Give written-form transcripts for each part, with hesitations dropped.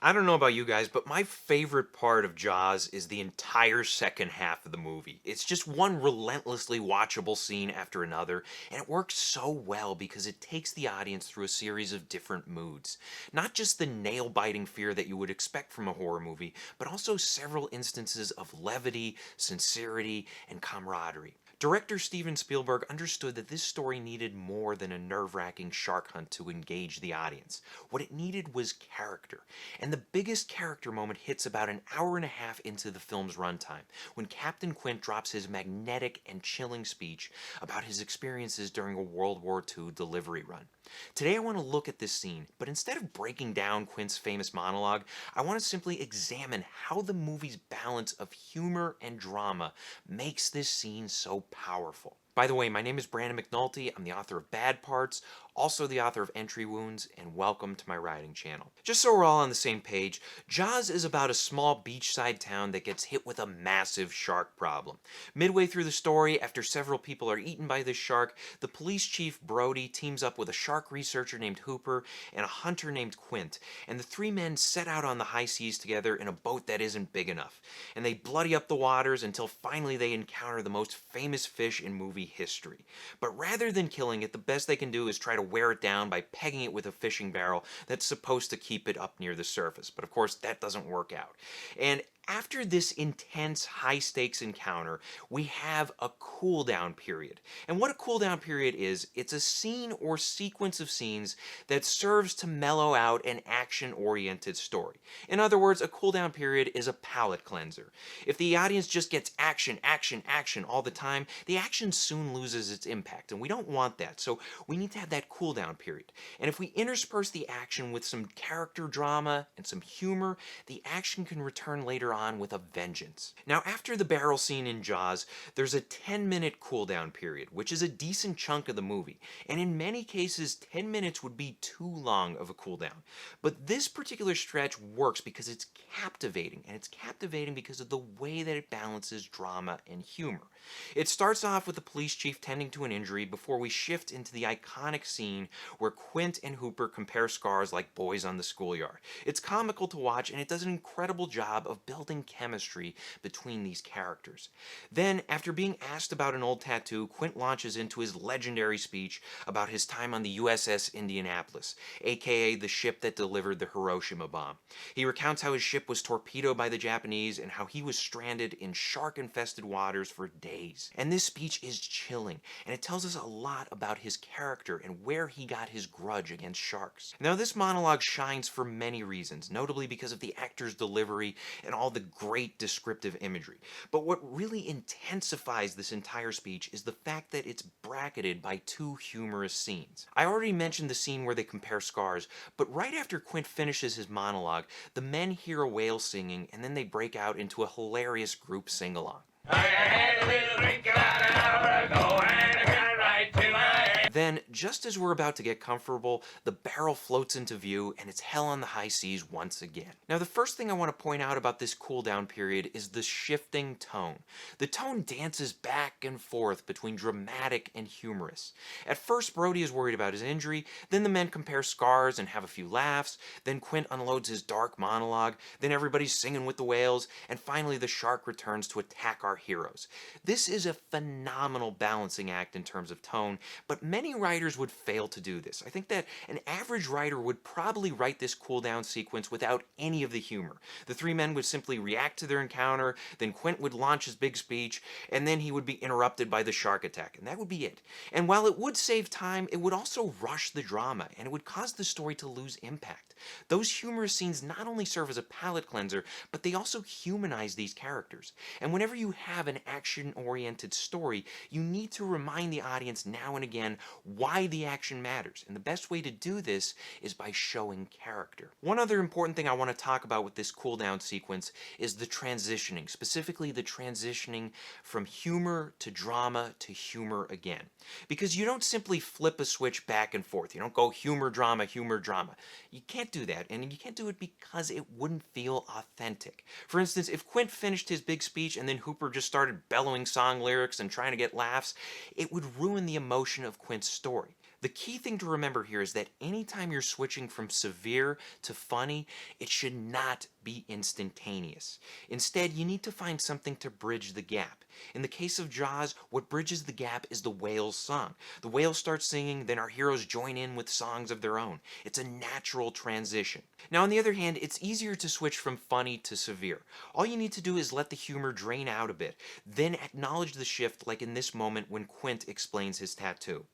I don't know about you guys, but my favorite part of Jaws is the entire second half of the movie. It's just one relentlessly watchable scene after another, and it works so well because it takes the audience through a series of different moods. Not just the nail-biting fear that you would expect from a horror movie, but also several instances of levity, sincerity, and camaraderie. Director Steven Spielberg understood that this story needed more than a nerve-wracking shark hunt to engage the audience. What it needed was character. And the biggest character moment hits about an hour and a half into the film's runtime, when Captain Quint drops his magnetic and chilling speech about his experiences during a World War II delivery run. Today I want to look at this scene, but instead of breaking down Quint's famous monologue, I want to simply examine how the movie's balance of humor and drama makes this scene so powerful. By the way, my name is Brandon McNulty. I'm the author of Bad Parts, also the author of Entry Wounds, and welcome to my writing channel. Just so we're all on the same page, Jaws is about a small beachside town that gets hit with a massive shark problem. Midway through the story, after several people are eaten by this shark, the police chief Brody teams up with a shark researcher named Hooper and a hunter named Quint, and the three men set out on the high seas together in a boat that isn't big enough. And they bloody up the waters until finally they encounter the most famous fish in movie history. But rather than killing it, the best they can do is try to wear it down by pegging it with a fishing barrel that's supposed to keep it up near the surface. But of course, that doesn't work out. And after this intense, high-stakes encounter, we have a cooldown period. And what a cooldown period is, it's a scene or sequence of scenes that serves to mellow out an action-oriented story. In other words, a cooldown period is a palate cleanser. If the audience just gets action, action, action all the time, the action soon loses its impact, and we don't want that. So we need to have that cooldown period. And if we intersperse the action with some character drama and some humor, the action can return later on with a vengeance. Now, after the barrel scene in Jaws, there's a 10-minute cooldown period, which is a decent chunk of the movie, and in many cases 10 minutes would be too long of a cooldown. But this particular stretch works because it's captivating, and it's captivating because of the way that it balances drama and humor. It starts off with the police chief tending to an injury before we shift into the iconic scene where Quint and Hooper compare scars like boys on the schoolyard. It's comical to watch, and it does an incredible job of building chemistry between these characters. Then, after being asked about an old tattoo, Quint launches into his legendary speech about his time on the USS Indianapolis, aka the ship that delivered the Hiroshima bomb. He recounts how his ship was torpedoed by the Japanese and how he was stranded in shark-infested waters for days. And this speech is chilling, and it tells us a lot about his character and where he got his grudge against sharks. Now, this monologue shines for many reasons, notably because of the actor's delivery and all the great descriptive imagery. But what really intensifies this entire speech is the fact that it's bracketed by two humorous scenes. I already mentioned the scene where they compare scars, but right after Quint finishes his monologue, the men hear a whale singing, and then they break out into a hilarious group sing-along. I had a little drink about an hour ago, and I got right to my head. Then, just as we're about to get comfortable, the barrel floats into view, and it's hell on the high seas once again. Now, the first thing I want to point out about this cooldown period is the shifting tone. The tone dances back and forth between dramatic and humorous. At first, Brody is worried about his injury, then the men compare scars and have a few laughs, then Quint unloads his dark monologue, then everybody's singing with the whales, and finally the shark returns to attack our heroes. This is a phenomenal balancing act in terms of tone, but many writers would fail to do this. I think that an average writer would probably write this cooldown sequence without any of the humor. The three men would simply react to their encounter, then Quint would launch his big speech, and then he would be interrupted by the shark attack, and that would be it. And while it would save time, it would also rush the drama, and it would cause the story to lose impact. Those humorous scenes not only serve as a palate cleanser, but they also humanize these characters. And whenever you have an action-oriented story, you need to remind the audience now and again why the action matters. And the best way to do this is by showing character. One other important thing I want to talk about with this cooldown sequence is the transitioning, specifically the transitioning from humor to drama to humor again. Because you don't simply flip a switch back and forth. You don't go humor, drama, humor, drama. You can't do that, and you can't do it because it wouldn't feel authentic. For instance, if Quint finished his big speech and then Hooper just started bellowing song lyrics and trying to get laughs, it would ruin the emotion of Quint's story. The key thing to remember here is that anytime you're switching from severe to funny, it should not be instantaneous. Instead, you need to find something to bridge the gap. In the case of Jaws, what bridges the gap is the whale's song. The whale starts singing, then our heroes join in with songs of their own. It's a natural transition. Now, on the other hand, it's easier to switch from funny to severe. All you need to do is let the humor drain out a bit, then acknowledge the shift, like in this moment when Quint explains his tattoo.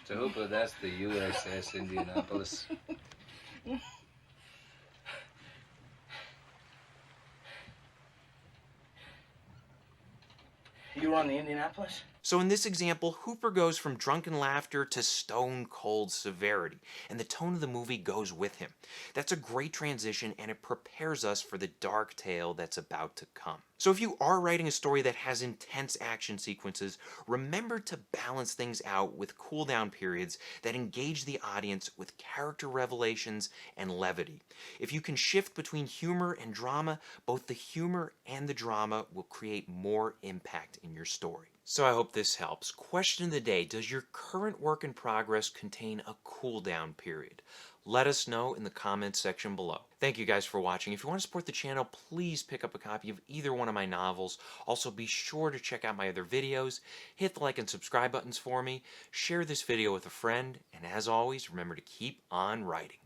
So, but that's the USS Indianapolis. You were on the Indianapolis? So in this example, Hooper goes from drunken laughter to stone cold severity, and the tone of the movie goes with him. That's a great transition, and it prepares us for the dark tale that's about to come. So if you are writing a story that has intense action sequences, remember to balance things out with cooldown periods that engage the audience with character revelations and levity. If you can shift between humor and drama, both the humor and the drama will create more impact in your story. So I hope this helps. Question of the day: does your current work in progress contain a cooldown period? Let us know in the comments section below. Thank you guys for watching. If you want to support the channel, please pick up a copy of either one of my novels. Also, be sure to check out my other videos. Hit the like and subscribe buttons for me. Share this video with a friend. And as always, remember to keep on writing.